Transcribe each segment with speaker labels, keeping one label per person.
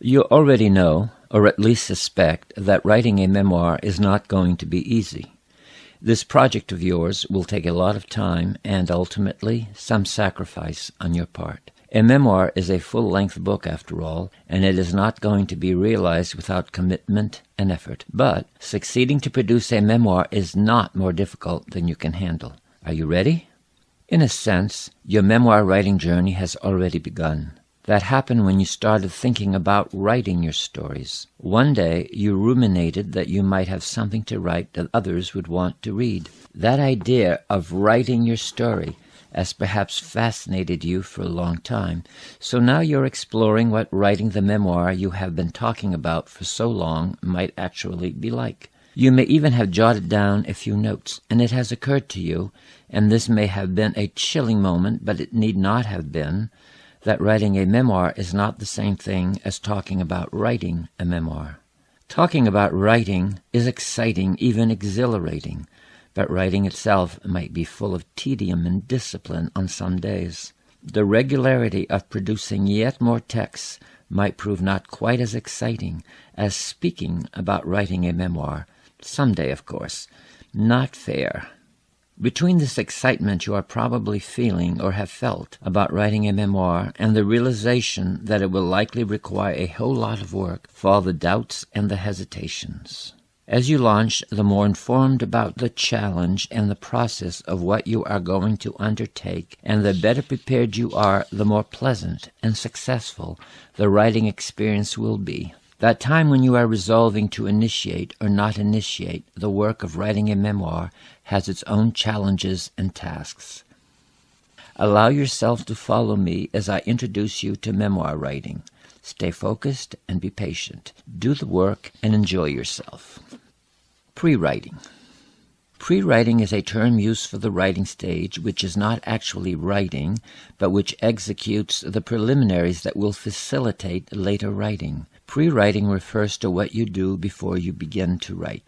Speaker 1: You already know, or at least suspect, that writing a memoir is not going to be easy. This project of yours will take a lot of time and, ultimately, some sacrifice on your part. A memoir is a full-length book, after all, and it is not going to be realized without commitment and effort. But succeeding to produce a memoir is not more difficult than you can handle. Are you ready? In a sense, your memoir writing journey has already begun. That happened when you started thinking about writing your stories. One day, you ruminated that you might have something to write that others would want to read. That idea of writing your story has perhaps fascinated you for a long time, so now you're exploring what writing the memoir you have been talking about for so long might actually be like. You may even have jotted down a few notes, and it has occurred to you, and this may have been a chilling moment, but it need not have been, that writing a memoir is not the same thing as talking about writing a memoir. Talking about writing is exciting, even exhilarating, but writing itself might be full of tedium and discipline on some days. The regularity of producing yet more texts might prove not quite as exciting as speaking about writing a memoir. Someday, of course. Not fair. Between this excitement you are probably feeling or have felt about writing a memoir and the realization that it will likely require a whole lot of work fall the doubts and the hesitations. As you launch, the more informed about the challenge and the process of what you are going to undertake, and the better prepared you are, the more pleasant and successful the writing experience will be. That time when you are resolving to initiate or not initiate the work of writing a memoir has its own challenges and tasks. Allow yourself to follow me as I introduce you to memoir writing. Stay focused and be patient. Do the work and enjoy yourself. Prewriting. Prewriting is a term used for the writing stage which is not actually writing, but which executes the preliminaries that will facilitate later writing. Prewriting refers to what you do before you begin to write.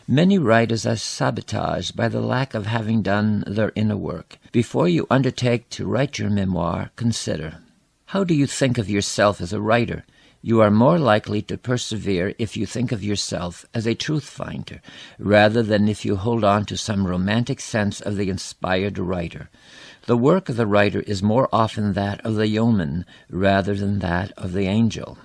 Speaker 1: Many writers are sabotaged by the lack of having done their inner work. Before you undertake to write your memoir, consider, how do you think of yourself as a writer? You are more likely to persevere if you think of yourself as a truth finder, rather than if you hold on to some romantic sense of the inspired writer. The work of the writer is more often that of the yeoman rather than that of the angel.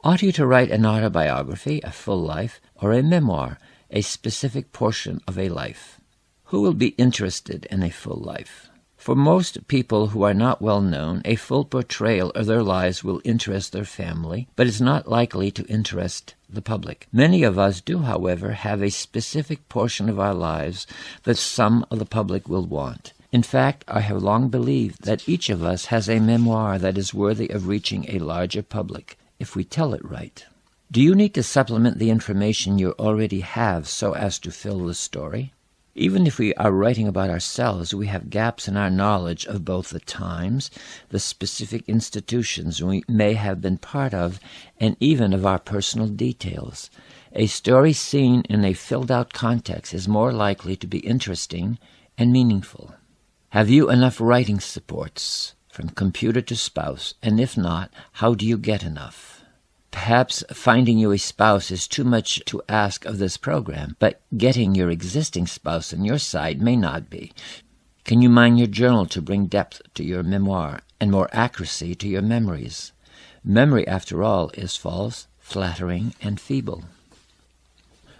Speaker 1: Ought you to write an autobiography, a full life, or a memoir, a specific portion of a life? Who will be interested in a full life? For most people who are not well known, a full portrayal of their lives will interest their family, but is not likely to interest the public. Many of us do, however, have a specific portion of our lives that some of the public will want. In fact, I have long believed that each of us has a memoir that is worthy of reaching a larger public, if we tell it right. Do you need to supplement the information you already have so as to fill the story? Even if we are writing about ourselves, we have gaps in our knowledge of both the times, the specific institutions we may have been part of, and even of our personal details. A story seen in a filled-out context is more likely to be interesting and meaningful. Have you enough writing supports, from computer to spouse, and if not, how do you get enough? Perhaps finding you a spouse is too much to ask of this program, but getting your existing spouse on your side may not be. Can you mine your journal to bring depth to your memoir and more accuracy to your memories? Memory, after all, is false, flattering, and feeble.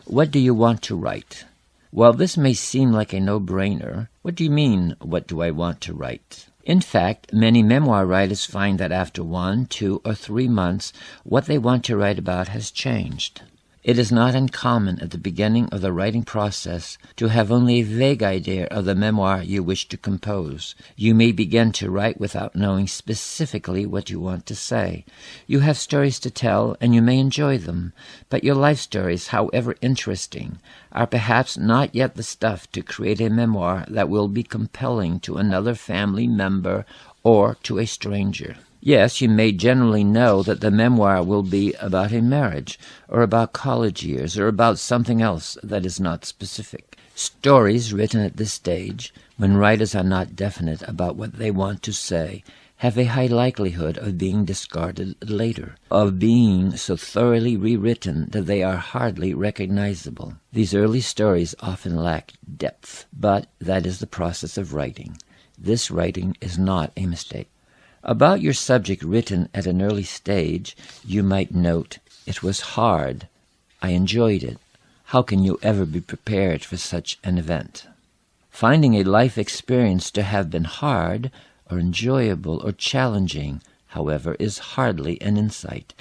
Speaker 1: What do you want to write? While this may seem like a no-brainer, what do you mean, what do I want to write? In fact, many memoir writers find that after 1, 2, or 3 months, what they want to write about has changed. It is not uncommon at the beginning of the writing process to have only a vague idea of the memoir you wish to compose. You may begin to write without knowing specifically what you want to say. You have stories to tell, and you may enjoy them, but your life stories, however interesting, are perhaps not yet the stuff to create a memoir that will be compelling to another family member or to a stranger. Yes, you may generally know that the memoir will be about a marriage, or about college years, or about something else that is not specific. Stories written at this stage, when writers are not definite about what they want to say, have a high likelihood of being discarded later, of being so thoroughly rewritten that they are hardly recognizable. These early stories often lack depth, but that is the process of writing. This writing is not a mistake. About your subject written at an early stage, you might note, "It was hard. I enjoyed it. How can you ever be prepared for such an event?" Finding a life experience to have been hard, or enjoyable, or challenging, however, is hardly an insight.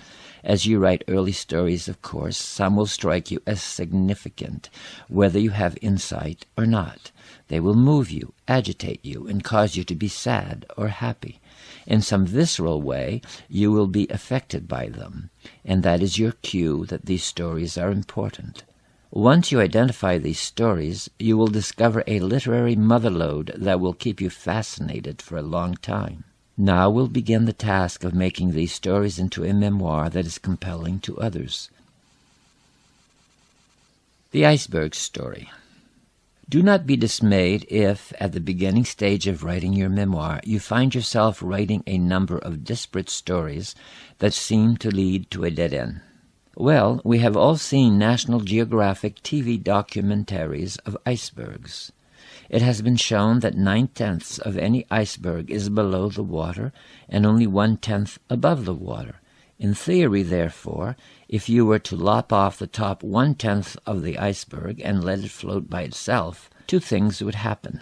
Speaker 1: As you write early stories, of course, some will strike you as significant, whether you have insight or not. They will move you, agitate you, and cause you to be sad or happy. In some visceral way, you will be affected by them, and that is your cue that these stories are important. Once you identify these stories, you will discover a literary motherlode that will keep you fascinated for a long time. Now will begin the task of making these stories into a memoir that is compelling to others. The iceberg story. Do not be dismayed if, at the beginning stage of writing your memoir, you find yourself writing a number of disparate stories that seem to lead to a dead end. Well, we have all seen National Geographic TV documentaries of icebergs. It has been shown that 9/10 of any iceberg is below the water and only 1/10 above the water. In theory, therefore, if you were to lop off the top 1/10 of the iceberg and let it float by itself, two things would happen.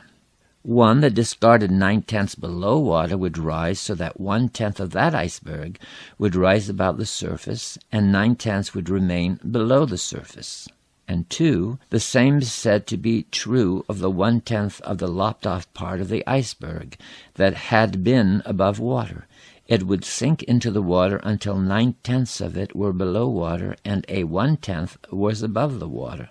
Speaker 1: One, the discarded 9/10 below water would rise so that 1/10 of that iceberg would rise about the surface and 9/10 would remain below the surface. And two, the same is said to be true of the 1/10 of the lopped-off part of the iceberg that had been above water. It would sink into the water until 9/10 of it were below water and a 1/10 was above the water.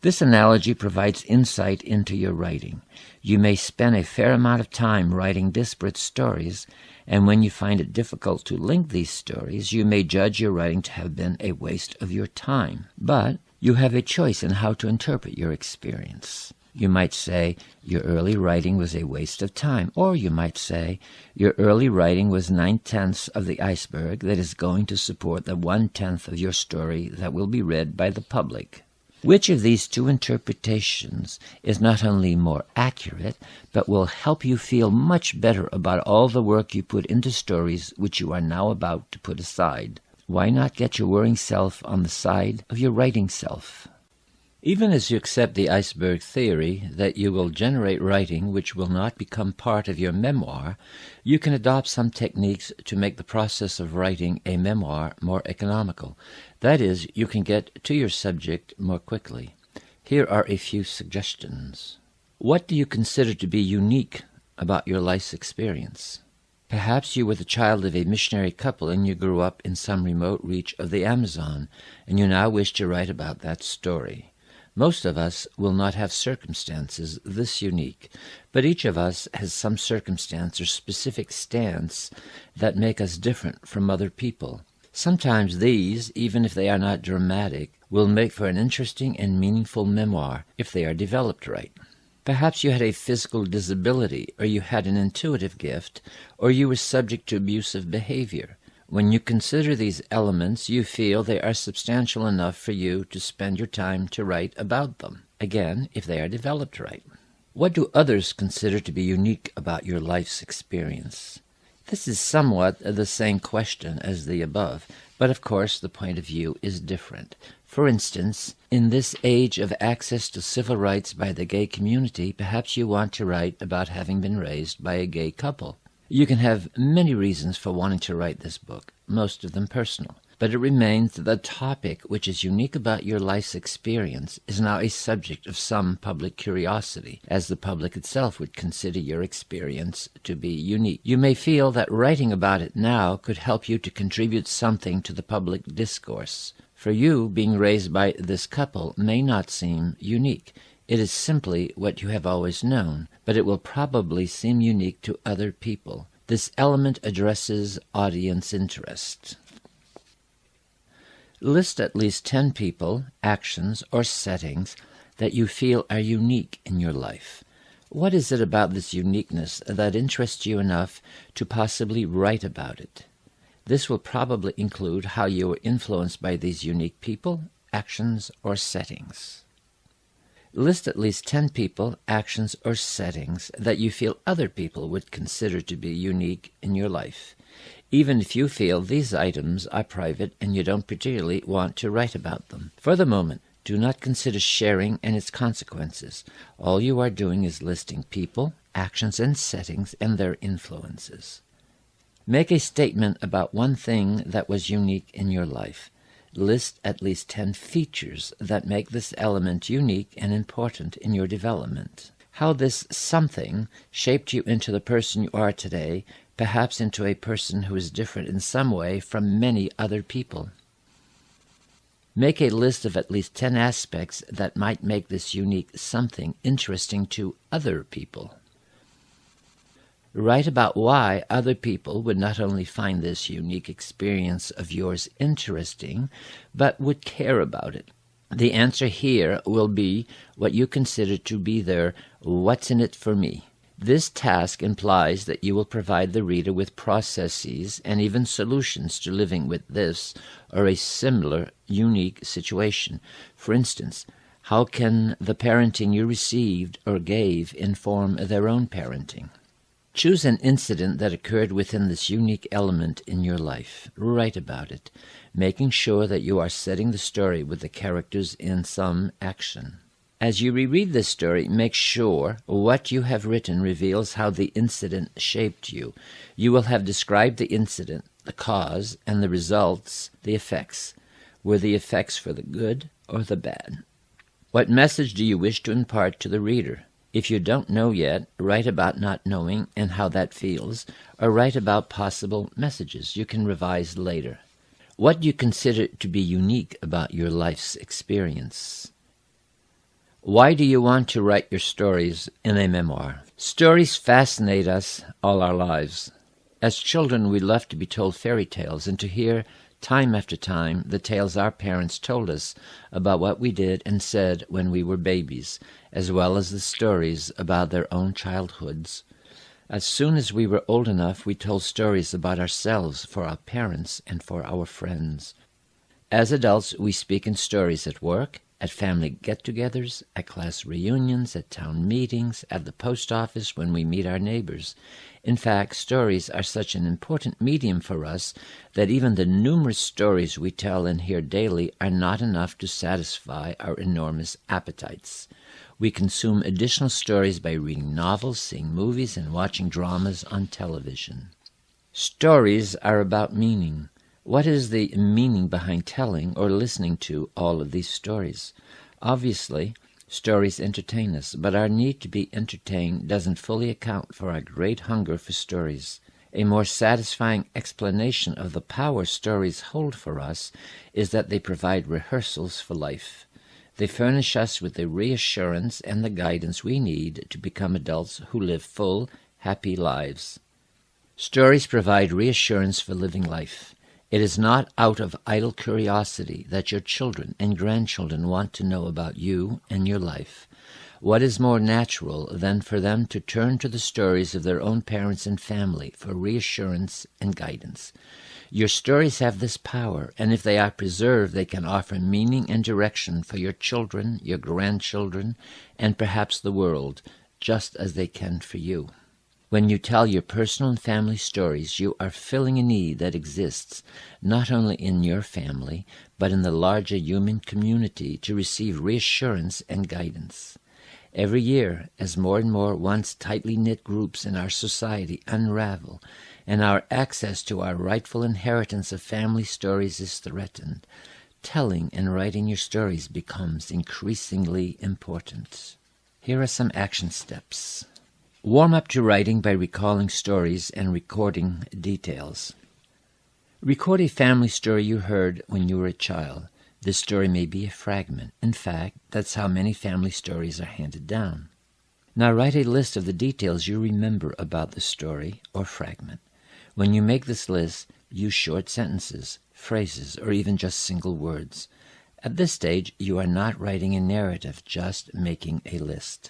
Speaker 1: This analogy provides insight into your writing. You may spend a fair amount of time writing disparate stories, and when you find it difficult to link these stories, you may judge your writing to have been a waste of your time. But you have a choice in how to interpret your experience. You might say, your early writing was a waste of time, or you might say, your early writing was 9/10 of the iceberg that is going to support the 1/10 of your story that will be read by the public. Which of these two interpretations is not only more accurate, but will help you feel much better about all the work you put into stories which you are now about to put aside? Why not get your worrying self on the side of your writing self? Even as you accept the iceberg theory that you will generate writing which will not become part of your memoir, you can adopt some techniques to make the process of writing a memoir more economical. That is, you can get to your subject more quickly. Here are a few suggestions. What do you consider to be unique about your life's experience? Perhaps you were the child of a missionary couple and you grew up in some remote reach of the Amazon, and you now wish to write about that story. Most of us will not have circumstances this unique, but each of us has some circumstance or specific stance that make us different from other people. Sometimes these, even if they are not dramatic, will make for an interesting and meaningful memoir if they are developed right. Perhaps you had a physical disability, or you had an intuitive gift, or you were subject to abusive behavior. When you consider these elements, you feel they are substantial enough for you to spend your time to write about them, again, if they are developed right. What do others consider to be unique about your life's experience? This is somewhat the same question as the above, but of course the point of view is different. For instance, in this age of access to civil rights by the gay community, perhaps you want to write about having been raised by a gay couple. You can have many reasons for wanting to write this book, most of them personal. but it remains that the topic which is unique about your life's experience is now a subject of some public curiosity, as the public itself would consider your experience to be unique. You may feel that writing about it now could help you to contribute something to the public discourse. For you, being raised by this couple may not seem unique. It is simply what you have always known, but it will probably seem unique to other people. This element addresses audience interest. List at least 10 people, actions, or settings that you feel are unique in your life. What is it about this uniqueness that interests you enough to possibly write about it? This will probably include how you were influenced by these unique people, actions, or settings. List at least 10 people, actions, or settings that you feel other people would consider to be unique in your life, even if you feel these items are private and you don't particularly want to write about them. For the moment, do not consider sharing and its consequences. All you are doing is listing people, actions, and settings and their influences. Make a statement about one thing that was unique in your life. List at least 10 features that make this element unique and important in your development. How this something shaped you into the person you are today, perhaps into a person who is different in some way from many other people. Make a list of at least 10 aspects that might make this unique something interesting to other people. Write about why other people would not only find this unique experience of yours interesting, but would care about it. The answer here will be what you consider to be their "what's in it for me." This task implies that you will provide the reader with processes and even solutions to living with this or a similar unique situation. For instance, how can the parenting you received or gave inform their own parenting? Choose an incident that occurred within this unique element in your life. Write about it, making sure that you are setting the story with the characters in some action. As you reread this story, make sure what you have written reveals how the incident shaped you. You will have described the incident, the cause, and the results, the effects. Were the effects for the good or the bad? What message do you wish to impart to the reader? If you don't know yet, write about not knowing and how that feels, or write about possible messages you can revise later. What do you consider to be unique about your life's experience? Why do you want to write your stories in a memoir? Stories fascinate us all our lives. As children, we love to be told fairy tales and to hear, time after time, the tales our parents told us about what we did and said when we were babies, as well as the stories about their own childhoods. As soon as we were old enough, we told stories about ourselves for our parents and for our friends. As adults, we speak in stories at work, at family get-togethers, at class reunions, at town meetings, at the post office when we meet our neighbors. In fact, stories are such an important medium for us that even the numerous stories we tell and hear daily are not enough to satisfy our enormous appetites. We consume additional stories by reading novels, seeing movies, and watching dramas on television. Stories are about meaning. What is the meaning behind telling or listening to all of these stories? Obviously, stories entertain us, but our need to be entertained doesn't fully account for our great hunger for stories. A more satisfying explanation of the power stories hold for us is that they provide rehearsals for life. They furnish us with the reassurance and the guidance we need to become adults who live full, happy lives. Stories provide reassurance for living life. It is not out of idle curiosity that your children and grandchildren want to know about you and your life. What is more natural than for them to turn to the stories of their own parents and family for reassurance and guidance? Your stories have this power, and if they are preserved, they can offer meaning and direction for your children, your grandchildren, and perhaps the world, just as they can for you. When you tell your personal and family stories, you are filling a need that exists not only in your family, but in the larger human community to receive reassurance and guidance. Every year, as more and more once tightly knit groups in our society unravel, and our access to our rightful inheritance of family stories is threatened, telling and writing your stories becomes increasingly important. Here are some action steps. Warm up to writing by recalling stories and recording details. Record a family story you heard when you were a child. This story may be a fragment. In fact, that's how many family stories are handed down. Now write a list of the details you remember about the story or fragment. When you make this list, use short sentences, phrases, or even just single words. At this stage, you are not writing a narrative, just making a list.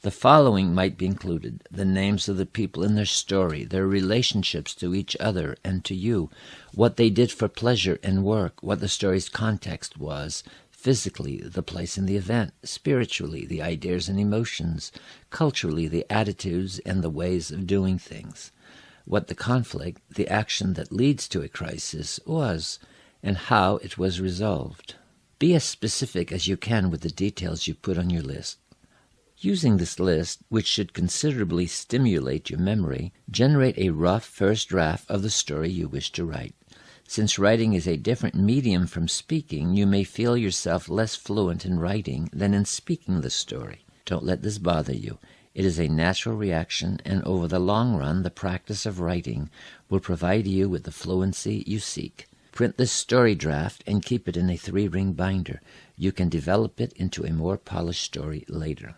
Speaker 1: The following might be included: the names of the people in their story, their relationships to each other and to you, what they did for pleasure and work, what the story's context was, physically, the place and the event, spiritually, the ideas and emotions, culturally, the attitudes and the ways of doing things, what the conflict, the action that leads to a crisis, was, and how it was resolved. Be as specific as you can with the details you put on your list. Using this list, which should considerably stimulate your memory, generate a rough first draft of the story you wish to write. Since writing is a different medium from speaking, you may feel yourself less fluent in writing than in speaking the story. Don't let this bother you. It is a natural reaction, and over the long run, the practice of writing will provide you with the fluency you seek. Print this story draft and keep it in a 3-ring binder. You can develop it into a more polished story later.